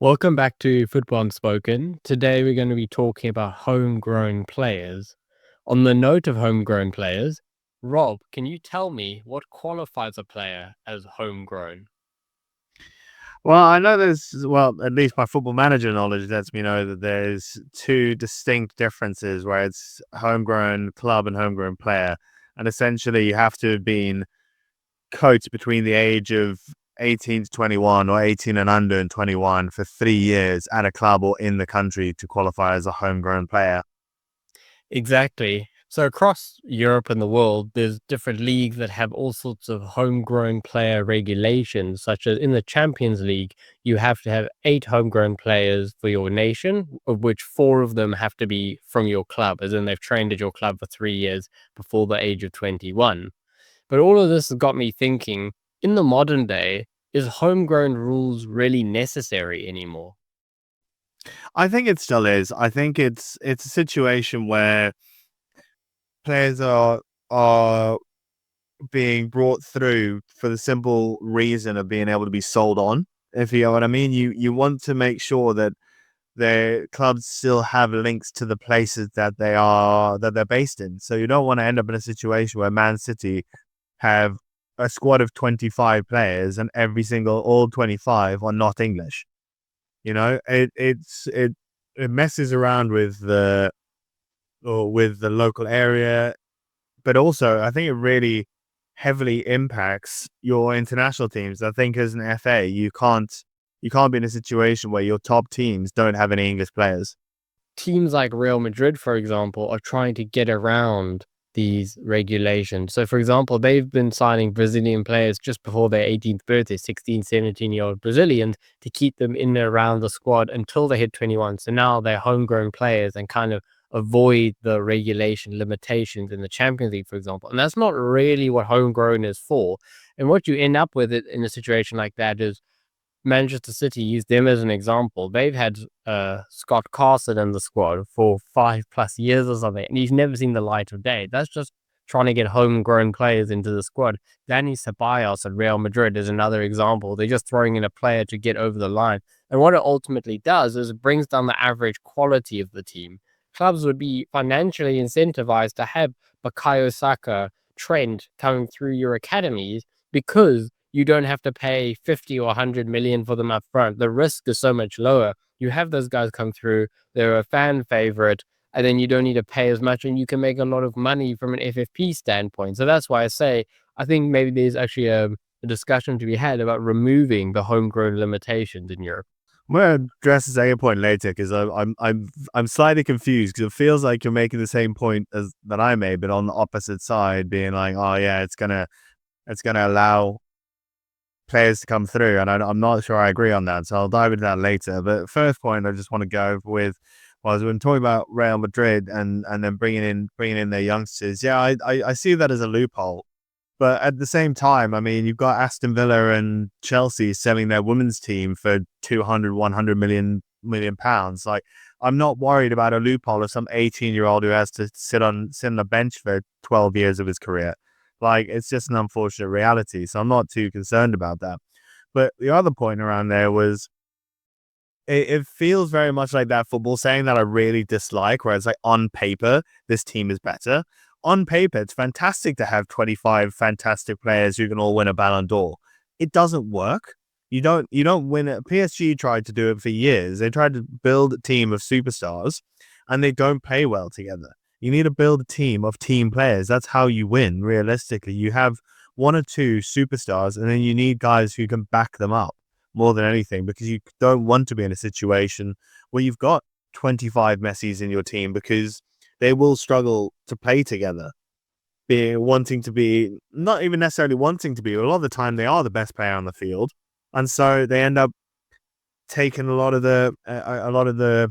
Welcome back to Football Unspoken. Today we're going to be talking about homegrown players. On the note of homegrown players, Rob, can you tell me what qualifies a player as homegrown? Well, I know at least my football manager knowledge lets me know that there's two distinct differences where it's homegrown club and homegrown player. And essentially, you have to have been coached between the age of 18 to 21 or 18 and under and 21 for 3 years at a club or in the country to qualify as a homegrown player. Exactly. So across Europe and the world, there's different leagues that have all sorts of homegrown player regulations, such as in the Champions League, you have to have 8 homegrown players for your nation, of which 4 of them have to be from your club, as in they've trained at your club for 3 years before the age of 21. But all of this has got me thinking, in the modern day, is homegrown rules really necessary anymore? I think it still is. I think it's a situation where players are being brought through for the simple reason of being able to be sold on. If you know what I mean, you want to make sure that their clubs still have links to the places that they're based in. So you don't want to end up in a situation where Man City have a squad of 25 players and all 25 are not English. You know, it messes around with the local area, but also I think it really heavily impacts your international teams. I think as an FA, you can't be in a situation where your top teams don't have any English players. Teams like Real Madrid, for example, are trying to get around these regulations. So, for example, they've been signing Brazilian players just before their 18th birthday, 16, 17-year-old Brazilians, to keep them in and around the squad until they hit 21. So now they're homegrown players and kind of avoid the regulation limitations in the Champions League, for example. And that's not really what homegrown is for. And what you end up with it in a situation like that is Manchester City, use them as an example. They've had Scott Carson in the squad for 5+ years or something, and he's never seen the light of day. That's just trying to get homegrown players into the squad. Danny Ceballos at Real Madrid is another example. They're just throwing in a player to get over the line. And what it ultimately does is it brings down the average quality of the team. Clubs would be financially incentivized to have Bukayo Saka, Trent coming through your academies because you don't have to pay 50 or 100 million for them up front. The risk is so much lower. You have those guys come through, they're a fan favorite, and then you don't need to pay as much, and you can make a lot of money from an FFP standpoint. So that's why I say I think maybe there's actually a discussion to be had about removing the homegrown limitations in Europe. I'm gonna address the second point later because I'm slightly confused because it feels like you're making the same point as that I made, but on the opposite side, being like, oh yeah, it's gonna allow players to come through, and I'm not sure I agree on that. So I'll dive into that later. But first point, I just want to go with was when talking about Real Madrid and then bringing in their youngsters. Yeah, I see that as a loophole. But at the same time, I mean, you've got Aston Villa and Chelsea selling their women's team for 200, 100 million pounds. Like, I'm not worried about a loophole of some 18-year-old who has to sit on the bench for 12 years of his career. Like, it's just an unfortunate reality. So I'm not too concerned about that. But the other point around there was it feels very much like that football saying that I really dislike, where it's like on paper, this team is better. On paper, it's fantastic to have 25 fantastic players who can all win a Ballon d'Or. It doesn't work. You don't win it. PSG tried to do it for years. They tried to build a team of superstars and they don't play well together. You need to build a team of team players. That's how you win, realistically. You have one or two superstars and then you need guys who can back them up more than anything, because you don't want to be in a situation where you've got 25 Messis in your team, because they will struggle to play together. Being wanting to be, not even necessarily wanting to be, but a lot of the time they are the best player on the field, and so they end up taking a lot of the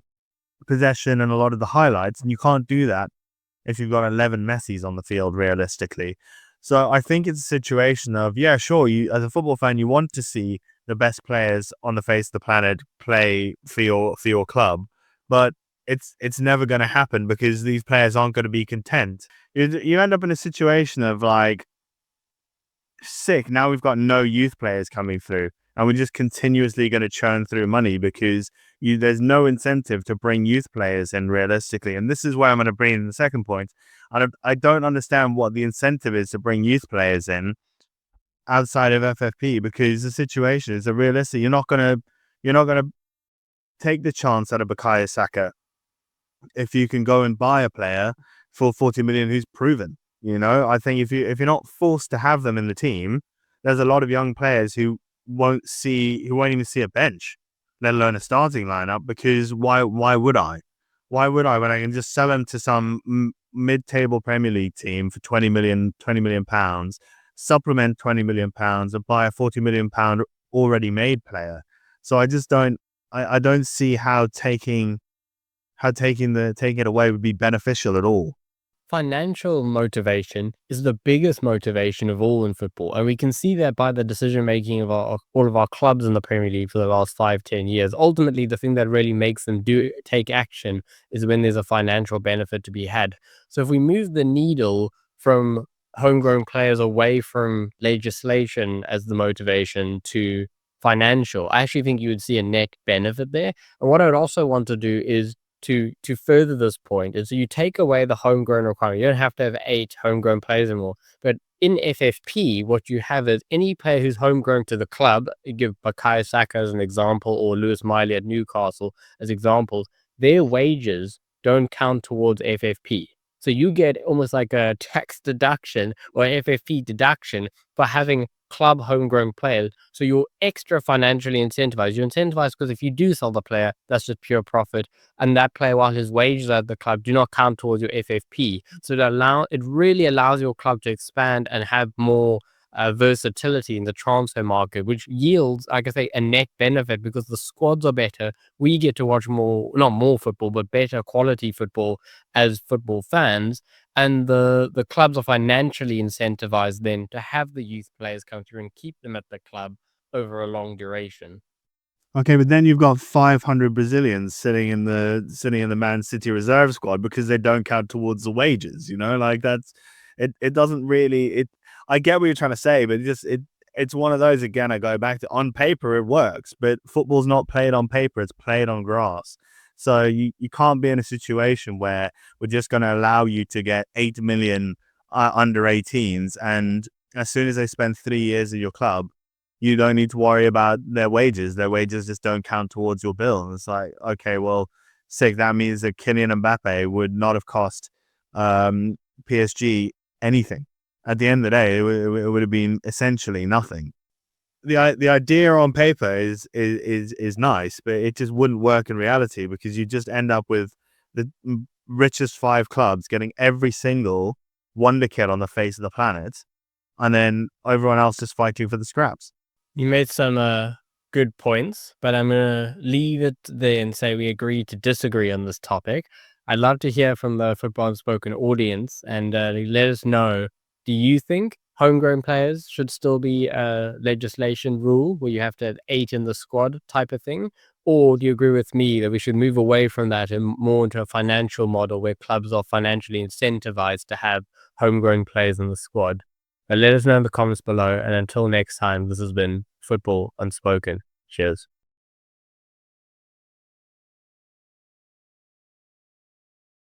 possession and a lot of the highlights, and you can't do that if you've got 11 Messis on the field, realistically. So I think it's a situation of, yeah, sure, you as a football fan, you want to see the best players on the face of the planet play for your club, but it's never going to happen because these players aren't going to be content. You end up in a situation of like, sick. Now we've got no youth players coming through. and we're just continuously going to churn through money because there's no incentive to bring youth players in realistically. And this is where I'm going to bring in the second point. I don't understand what the incentive is to bring youth players in outside of FFP, because the situation is realistic. You're not gonna take the chance out of Bukayo Saka if you can go and buy a player for 40 million who's proven. I think if you're not forced to have them in the team, there's a lot of young players who won't even see a bench, let alone a starting lineup. Because why would I? Why would I, when I can just sell them to some mid-table Premier League team for 20 million pounds, supplement 20 million pounds, and buy a 40 million pound already made player? So I just don't. I don't see how taking it away would be beneficial at all. Financial motivation is the biggest motivation of all in football. And we can see that by the decision making of all of our clubs in the Premier League for the last 5, 10 years. Ultimately, the thing that really makes them take action is when there's a financial benefit to be had. So if we move the needle from homegrown players away from legislation as the motivation to financial, I actually think you would see a net benefit there. And what I would also want to do is to further this point is you take away the homegrown requirement. You don't have to have 8 homegrown players anymore. But in FFP, what you have is any player who's homegrown to the club, you give Bukayo Saka as an example, or Lewis Miley at Newcastle as examples, their wages don't count towards FFP. So you get almost like a tax deduction or FFP deduction for having club homegrown players. So you're extra financially incentivized. You're incentivized because if you do sell the player, that's just pure profit, and that player, while his wages at the club do not count towards your FFP. So it really allows your club to expand and have more versatility in the transfer market, which yields, like I say, a net benefit because the squads are better. We get to watch more, not more football, but better quality football as football fans. And the clubs are financially incentivized then to have the youth players come through and keep them at the club over a long duration. Okay, but then you've got 500 Brazilians sitting in the Man City reserve squad because they don't count towards the wages. Like that's it. It doesn't really. It. I get what you're trying to say, but it's one of those again. I go back to, on paper it works, but football's not played on paper; it's played on grass. So you can't be in a situation where we're just going to allow you to get 8 million under 18s, and as soon as they spend 3 years at your club, you don't need to worry about their wages. Their wages just don't count towards your bill. And it's like, okay, well, sick. That means that Kylian Mbappe would not have cost PSG anything. At the end of the day, it would have been essentially nothing. The idea on paper is nice, but it just wouldn't work in reality, because you just end up with the richest 5 clubs getting every single wonder kid on the face of the planet, and then everyone else just fighting for the scraps. You made some good points, but I'm going to leave it there and say we agree to disagree on this topic. I'd love to hear from the Football Unspoken audience and let us know, do you think homegrown players should still be a legislation rule where you have to have 8 in the squad type of thing? Or do you agree with me that we should move away from that and more into a financial model where clubs are financially incentivized to have homegrown players in the squad? But let us know in the comments below. And until next time, this has been Football Unspoken. Cheers.